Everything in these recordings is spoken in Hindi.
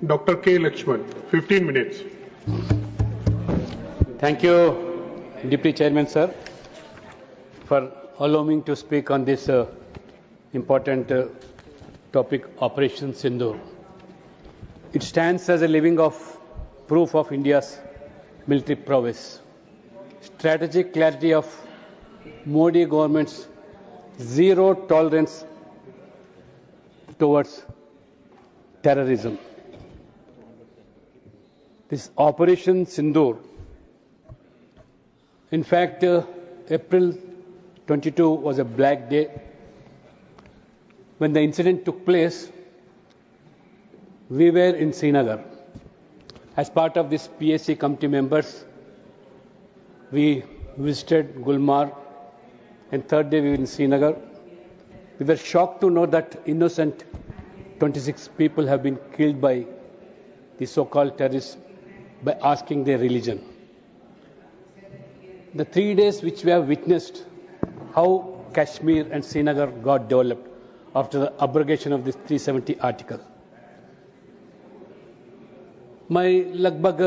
Dr. K. Lakshman, 15 minutes. Thank you, Deputy Chairman, sir, for allowing me to speak on this important topic, Operation Sindoor. It stands as a living proof of India's military prowess, strategic clarity of Modi government's zero tolerance towards terrorism. This Operation Sindoor, in fact, April 22 was a black day. When the incident took place, we were in Srinagar. As part of this PSC committee members, we visited Gulmarg, and third day we were in Srinagar. We were shocked to know that innocent 26 people have been killed by the so-called terrorists by asking their religion. The 3 days which we have witnessed how Kashmir and Srinagar got developed after the abrogation of this 370 article. मैं लगभग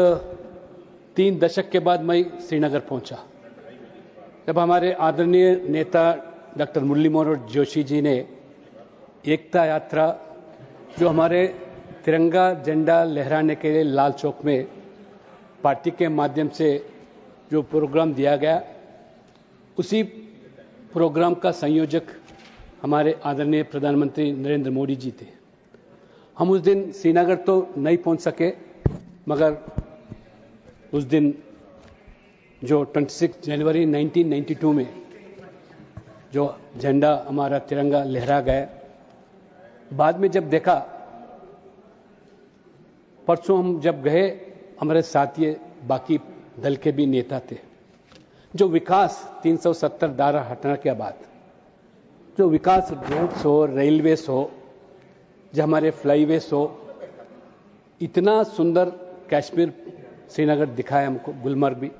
3 दशक के बाद मैं श्रीनगर पहुंचा, जब हमारे आदरणीय नेता डॉक्टर मुरली मनोहर जोशी जी ने एकता यात्रा, जो हमारे तिरंगा झंडा लहराने के लिए लाल चौक में पार्टी के माध्यम से जो प्रोग्राम दिया गया, उसी प्रोग्राम का संयोजक हमारे आदरणीय प्रधानमंत्री नरेंद्र मोदी जी थे। हम उस दिन श्रीनगर तो नहीं पहुंच सके, मगर उस दिन जो 26 जनवरी 1992 में जो झंडा हमारा तिरंगा लहरा गया, बाद में जब देखा, परसों हम जब गए, हमारे साथी बाकी दल के भी नेता थे, जो विकास 370 धारा हटाने के बाद जो विकास रोड्स हो, रेलवेज हो, जो हमारे फ्लाईवेज हो, इतना सुंदर कश्मीर श्रीनगर दिखाया हमको, गुलमर्ग भी,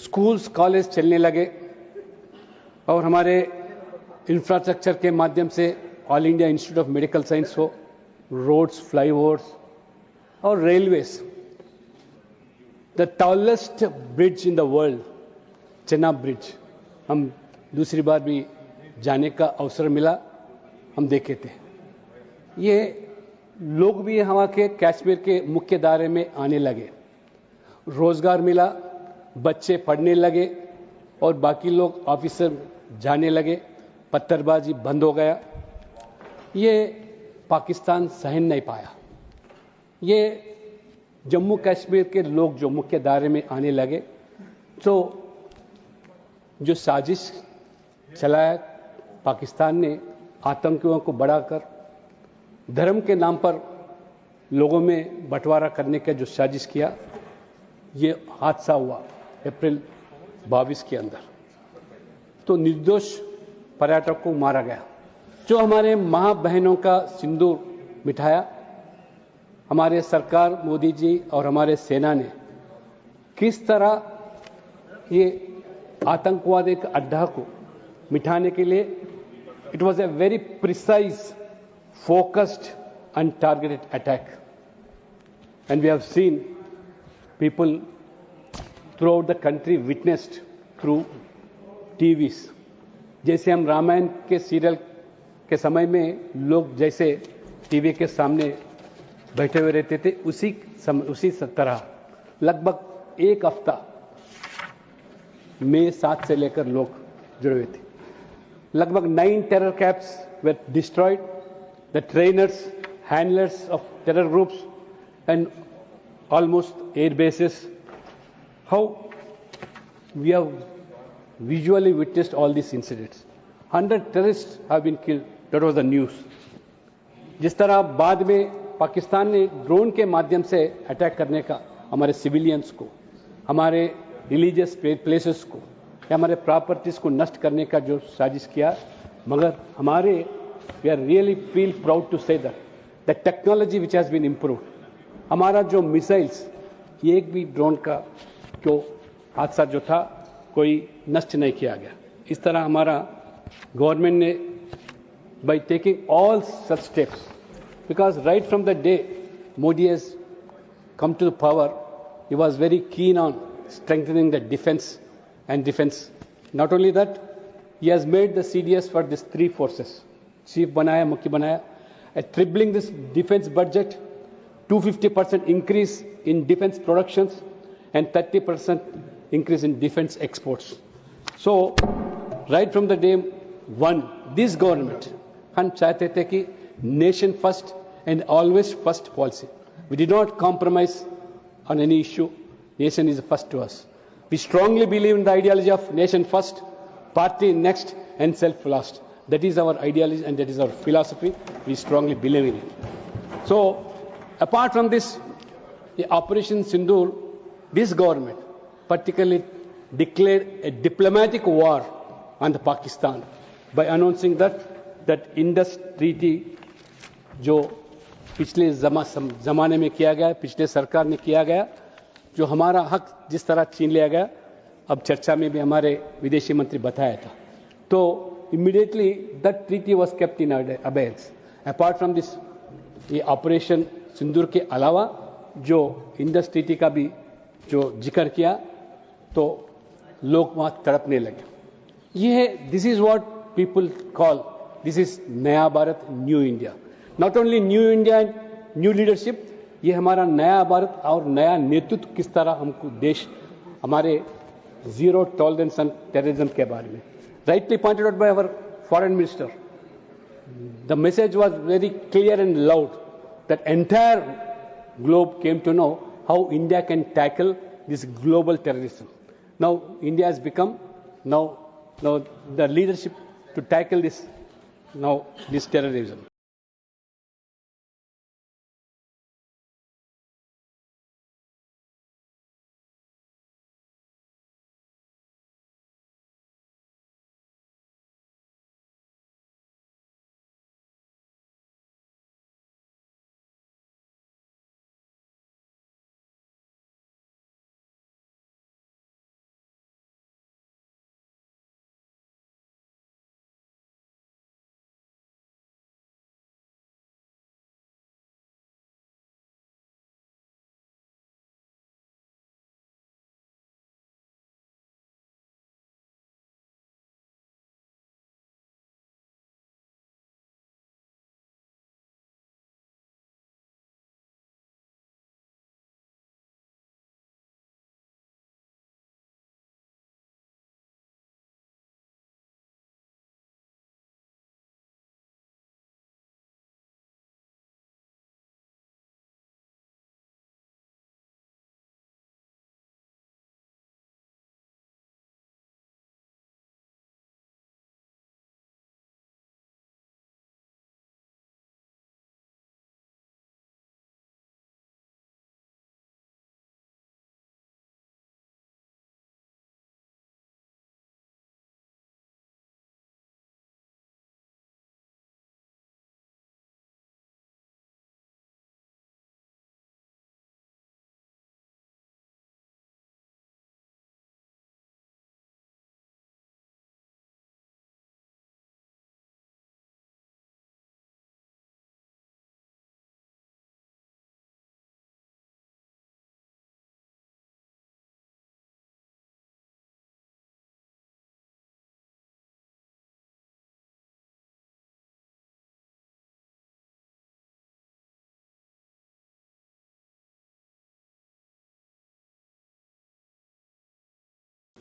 स्कूल्स कॉलेज चलने लगे और हमारे इंफ्रास्ट्रक्चर के माध्यम से all India institute of medical science हो, रोड्स, फ्लाईओवर्स और railways. The tallest bridge in the world, Chenab bridge, हम दूसरी बार भी जाने का अवसर मिला, हम देखे थे। ये लोग भी हमारे के कश्मीर के मुख्य दायरे में आने लगे, रोजगार मिला, बच्चे पढ़ने लगे और बाकी लोग ऑफिसर जाने लगे, पत्थरबाजी बंद हो गया। ये पाकिस्तान सहन नहीं पाया। ये जम्मू कश्मीर के लोग जो मुख्य दायरे में आने लगे, तो जो साजिश चलाया पाकिस्तान ने, आतंकियों को बढ़ाकर धर्म के नाम पर लोगों में बंटवारा करने का जो साजिश किया, ये हादसा हुआ अप्रैल 22 के अंदर। तो निर्दोष पर्यटक को मारा गया। जो हमारे मां बहनों का सिंदूर मिठाया, हमारे सरकार मोदी जी और हमारे सेना ने किस तरह ये आतंकवाद के अड्डा को मिटाने के लिए, it was a very precise, focused and targeted attack, and we have seen people throughout the country witnessed through TVs। जैसे हम रामायण के सीरियल के समय में लोग जैसे टीवी के सामने बैठे हुए रहते थे, उसी तरह लगभग एक हफ्ता मई 7 से लेकर लोग जुड़े हुए थे। लगभग 9 terror camps were destroyed, the trainers, handlers of terror groups, and almost air bases. How we have visually witnessed all these incidents. 100 terrorists have been killed. That was the news. जिस तरह बाद में पाकिस्तान ने ड्रोन के माध्यम से अटैक करने का हमारे सिविलियंस को, हमारे रिलीजियस प्लेसेस को या हमारे प्रॉपर्टीज को नष्ट करने का जो साजिश किया, मगर हमारे we are really feel proud to say that the technology which has been improved, हमारा जो मिसाइल्स, ये एक भी ड्रोन का जो हादसा जो था कोई नष्ट नहीं किया गया। इस तरह हमारा गवर्नमेंट ने by taking all such steps, because right from the day Modi has come to the power, he was very keen on strengthening the defense and defense. Not only that, he has made the CDS for these three forces. Chief banaya, Mukhi banaya, tripling this defense budget, 250% increase in defense productions, and 30% increase in defense exports. So, right from the day one, this government, हम चाहते थे कि nation first and always first policy. We did not compromise on any issue. Nation is first to us. We strongly believe in the ideology of nation first, party next, and self last. That is our ideology and that is our philosophy. We strongly believe in it. So, apart from this, the Operation Sindoor, this government particularly declared a diplomatic war on the Pakistan by announcing that Indus Treaty, जो पिछले जमाने में किया गया, पिछले सरकार ने किया गया, जो हमारा हक जिस तरह छीन लिया गया, अब चर्चा में भी हमारे विदेशी मंत्री बताया था. तो immediately that treaty was kept in abeyance. Apart from this, ये ऑपरेशन सिंदूर के अलावा जो इंडस ट्रीटी का भी जो जिक्र किया, तो लोग वहां तड़पने लगे. ये this is what people call, this is नया Bharat, new India. Not only new India and new leadership, ये हमारा नया भारत और नया नेतृत्व किस तरह हमको देश, हमारे जीरो टॉलरेंस ऑन टेररिज्म के बारे में rightly pointed out by our foreign minister. The message was very clear and loud that entire globe came to know how India can tackle this global terrorism. Now India has become now the leadership to tackle this terrorism.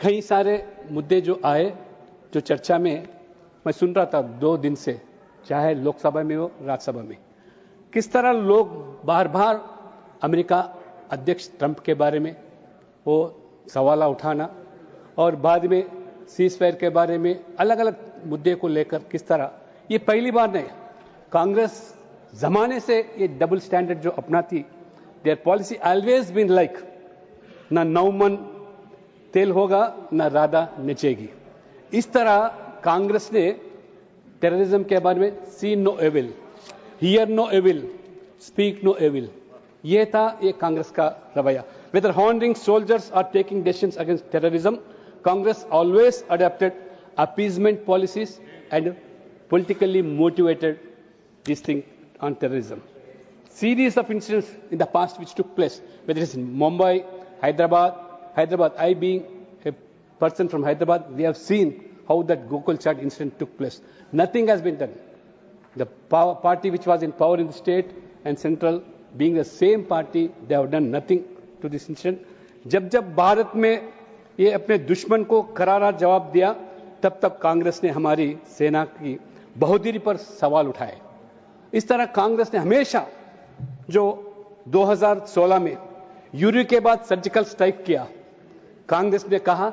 कई सारे मुद्दे जो आए, जो चर्चा में मैं सुन रहा था 2 दिन से, चाहे लोकसभा में हो, राज्यसभा में, किस तरह लोग बार बार अमेरिका अध्यक्ष ट्रंप के बारे में वो सवाल उठाना और बाद में सीज़फायर के बारे में अलग अलग मुद्दे को लेकर किस तरह, ये पहली बार नहीं. कांग्रेस जमाने से ये डबल स्टैंडर्ड जो अपनाती, their policy always been like ना नौमन तेल होगा ना राधा नचेगी. इस तरह कांग्रेस ने टेररिज्म के बारे में see no evil, hear no evil, speak no evil, ये था ये कांग्रेस का रवैया. Whether horning soldiers are taking decisions against terrorism, Congress always adopted appeasement policies and politically motivated this thing on terrorism. series of incidents in the past which took place, whether it's in Mumbai, Hyderabad, I being a person from Hyderabad, we have seen how that Gokul Chat incident took place. Nothing has been done. The party which was in power in the state and central being the same party, they have done nothing to this incident. जब जब भारत में ये अपने दुश्मन को करारा जवाब दिया, तब तब कांग्रेस ने हमारी सेना की बहादुरी पर सवाल उठाए. इस तरह कांग्रेस ने हमेशा जो 2016 में यूरी के बाद सर्जिकल स्ट्राइक किया, कांग्रेस ने कहा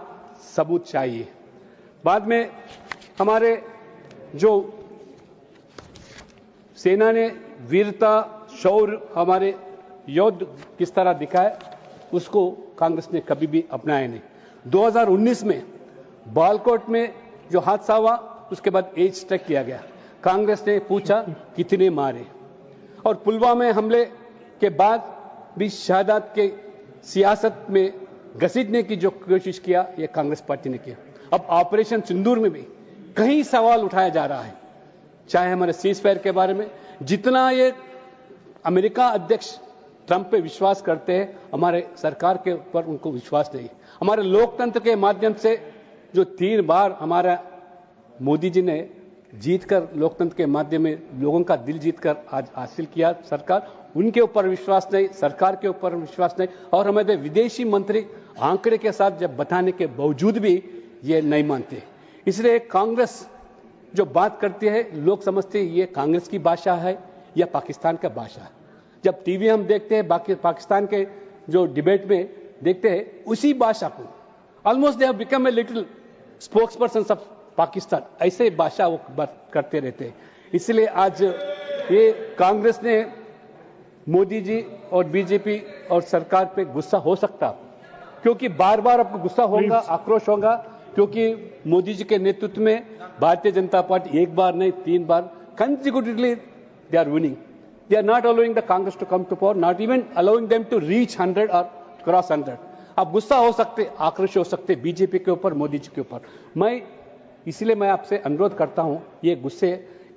सबूत चाहिए. बाद में हमारे जो सेना ने वीरता शौर्य हमारे योद्ध किस तरह दिखाए, उसको कांग्रेस ने कभी भी अपनाया नहीं. 2019 में बालकोट में जो हादसा हुआ, उसके बाद एज स्ट्राइक किया गया. कांग्रेस ने पूछा कितने मारे, और पुलवामा हमले के बाद भी शहादत के सियासत में घसीटने की जो कोशिश किया, ये कांग्रेस पार्टी ने किया. अब ऑपरेशन सिंदूर में भी कई सवाल उठाया जा रहा है, चाहे हमारे सीज फायर के बारे में. जितना ये अमेरिका अध्यक्ष ट्रंप पे विश्वास करते हैं, हमारे सरकार के ऊपर उनको विश्वास नहीं. हमारे लोकतंत्र के माध्यम से जो 3 बार हमारा मोदी जी ने जीतकर लोकतंत्र के माध्यम में लोगों का दिल जीतकर आज हासिल किया सरकार, उनके ऊपर विश्वास नहीं, सरकार के ऊपर विश्वास नहीं. और हमारे विदेशी मंत्री आंकड़े के साथ जब बताने के बावजूद भी ये नहीं मानते. इसलिए कांग्रेस जो बात करती है, लोग समझते हैं ये कांग्रेस की भाषा है या पाकिस्तान का भाषा है. जब टीवी हम देखते हैं, बाकी पाकिस्तान के जो डिबेट में देखते हैं, उसी भाषा को almost they have become a little spokes person of Pakistan, ऐसे भाषा वो बात करते रहते हैं. इसलिए आज ये कांग्रेस ने मोदी जी और बीजेपी और सरकार पे गुस्सा हो सकता, क्योंकि बार बार आपको गुस्सा होगा, आक्रोश होगा, क्योंकि मोदी जी के नेतृत्व में भारतीय जनता पार्टी एक बार नहीं 3 बार consecutively they are winning. They are not allowing the Congress to come to power, not even allowing them to reach 100 or cross 100. आप गुस्सा हो सकते, आक्रोश हो सकते बीजेपी के ऊपर, मोदी जी के ऊपर. इसलिए मैं आपसे अनुरोध करता हूं, ये गुस्से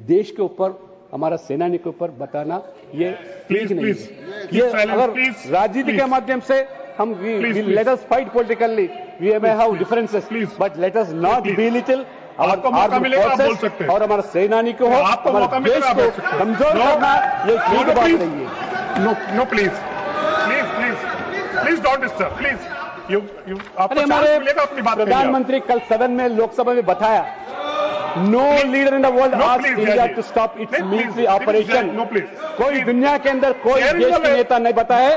देश के ऊपर, हमारा सेनानी के ऊपर बताना ये ठीक नहीं है. ये अगर राजनीति के माध्यम से हम let us fight politically, we may have differences, but let us not belittle आपको मौका मिलेगा, आप बोल सकते हैं. और हमारा सेनानी को हो, आपको मौका मिलेगा, आप बोल सकते हैं. कमजोर करना ये ठीक बात नहीं है. No, please don't disturb, please. अरे हमारे प्रधानमंत्री कल सदन में लोकसभा में बताया, no leader in the world asked India to stop its military operation. कोई दुनिया के अंदर कोई देश के नेता नहीं बताया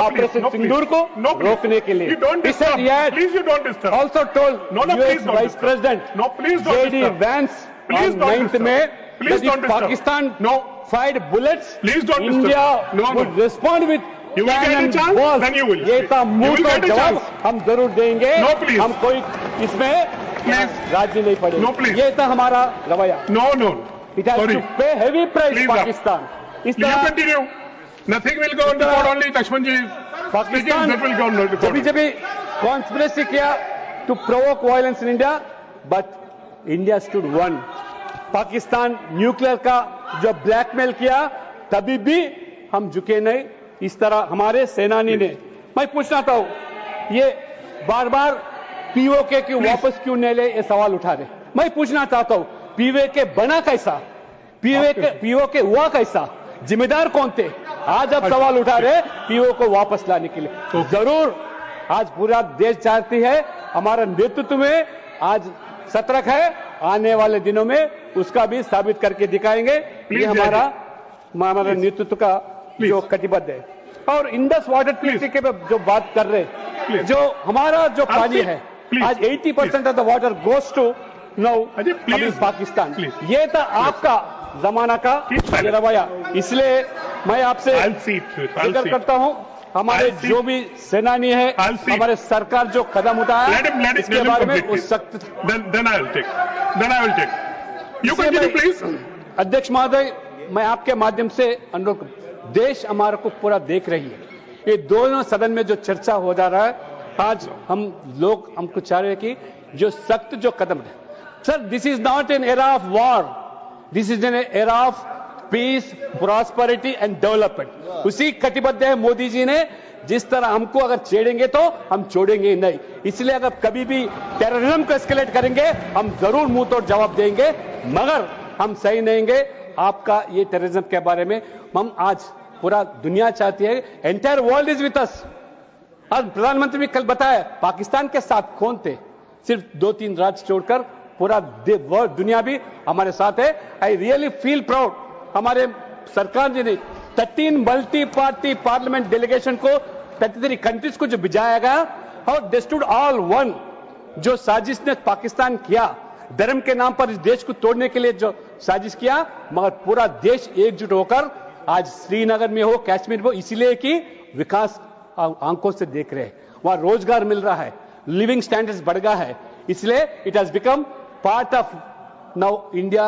ऑपरेशन सिंदूर को रोकने के लिए. Also told US vice president JD Vance on 9th May that if Pakistan fired bullets, India would respond with cannon balls. ये था मुंह का जवाब हम जरूर देंगे. हम कोई इसमें राजी नहीं पड़ेगा. ये था हमारा रवैया. It has to pay heavy price, Pakistan. इस तरह nothing will go on the board, only Lakshmanji. Pakistan that will go on the board. जब conspiracy किया to provoke violence in India, but India stood one. Pakistan nuclear का जो ब्लैकमेल किया, तभी भी हम झुके नहीं. इस तरह हमारे सेनानी ने. मैं पूछना था, ये बार बार पीओके क्यों वापस क्यों नहीं ले, ये सवाल उठा रहे. मैं पूछना चाहता हूं, पीओके बना कैसा, पीओके हुआ कैसा, जिम्मेदार कौन थे? आज आप सवाल उठा रहे पीओ को वापस लाने के लिए. जरूर आज पूरा देश चाहती है, हमारा नेतृत्व में आज सतर्क है, आने वाले दिनों में उसका भी साबित करके दिखाएंगे. ये हमारा नेतृत्व का जो कटिबद्ध है. और इंडस वाटर ट्रीटी के जो बात कर रहे, जो हमारा जो पानी है आज 80% of the water goes to now Pakistan. ये था आपका जमाना का रवैया. इसलिए मैं आपसे जिक्र करता हूं, हमारे जो भी सेनानी है, हमारे सरकार जो कदम उठाया इसके बारे में उस सख्त. Then I will take. You continue, please. अध्यक्ष महोदय, मैं आपके माध्यम से अनुरोध, देश हमारे को पूरा देख रही है. ये दोनों सदन में जो चर्चा हो जा रहा है, आज हमको चाह रहे हैं कि जो सख्त जो कदम है. Sir, this is not an era of war, this is an era of peace, prosperity and development. उसी कटिबद्ध है मोदी जी ने। जिस तरह हमको अगर छेड़ेंगे तो हम छोड़ेंगे नहीं। इसलिए अगर कभी भी टेररिज्म को एस्केलेट करेंगे हम जरूर मुंह तोड़ जवाब देंगे, मगर हम सही नहीं देंगे आपका ये टेररिज्म के बारे में। हम आज पूरा दुनिया चाहती है, entire world is with us. और प्रधानमंत्री ने कल बताया पाकिस्तान के साथ कौन थे, सिर्फ 2-3 राज्य छोड़कर पूरा दुनिया भी हमारे साथ है। आई रियली फील प्राउड हमारे सरकार जी ने 13 मल्टी पार्टी पार्लियामेंट डेलीगेशन को 33 कंट्रीज को जो भिजाया गया और दे स्टूड ऑल वन। जो साजिश ने पाकिस्तान किया धर्म के नाम पर इस देश को तोड़ने के लिए जो साजिश किया, मगर पूरा देश एकजुट होकर आज श्रीनगर में हो, कश्मीर में हो, इसलिए कि विकास आंखों से देख रहे हैं, वहां रोजगार मिल रहा है, लिविंग स्टैंडर्ड्स बढ़ गया है। इसलिए it has become part of now India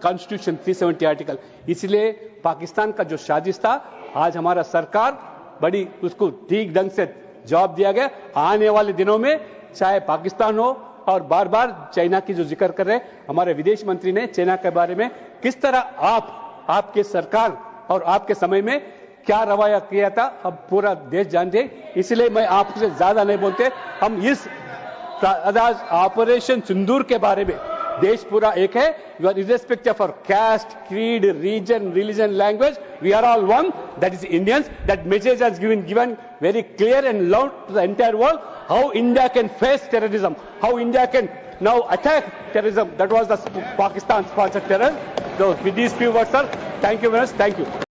constitution 370 article. इसलिए पाकिस्तान का जो साजिश था आज हमारा सरकार बड़ी उसको ठीक ढंग से जवाब दिया गया। आने वाले दिनों में चाहे पाकिस्तान हो और बार बार चाइना की जो जिक्र कर रहे हैं हमारे विदेश मंत्री ने, चाइना के बारे में किस तरह आपके सरकार और आपके समय में क्या रवैया किया था अब पूरा देश जान जाए। इसलिए मैं आपसे ज्यादा नहीं बोलते, हम इस ऑपरेशन सिंदूर के बारे में देश पूरा एक है। You are irrespective of our caste, creed, region, religion, language, we are all one, that is Indians. That message has given very clear and loud to the entire world how India can face terrorism, how India can now attack terrorism. That was the Pakistan sponsored terror. So with these few words, sir, thank you very much. Thank you.